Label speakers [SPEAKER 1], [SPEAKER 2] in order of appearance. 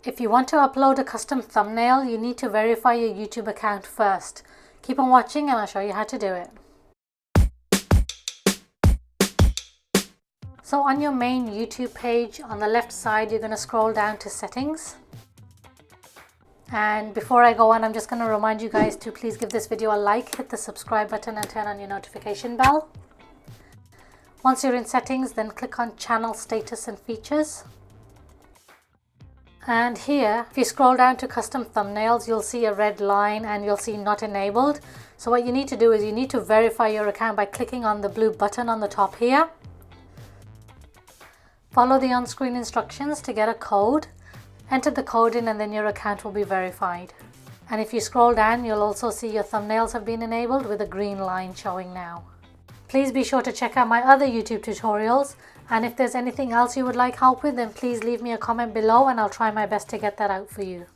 [SPEAKER 1] If you want to upload a custom thumbnail, you need to verify your YouTube account first. Keep on watching and I'll show you how to do it. So on your main YouTube page, on the left side, you're going to scroll down to settings. And before I go on, I'm just going to remind you guys to please give this video a like, hit the subscribe button and turn on your notification bell. Once you're in settings, then click on channel status and features. And here, if you scroll down to custom thumbnails, you'll see a red line and you'll see not enabled. So what you need to do is you need to verify your account by clicking on the blue button on the top here. Follow the on-screen instructions to get a code. Enter the code in and then your account will be verified. And if you scroll down, you'll also see your thumbnails have been enabled with a green line showing now. Please be sure to check out my other YouTube tutorials, and if there's anything else you would like help with, then please leave me a comment below and I'll try my best to get that out for you.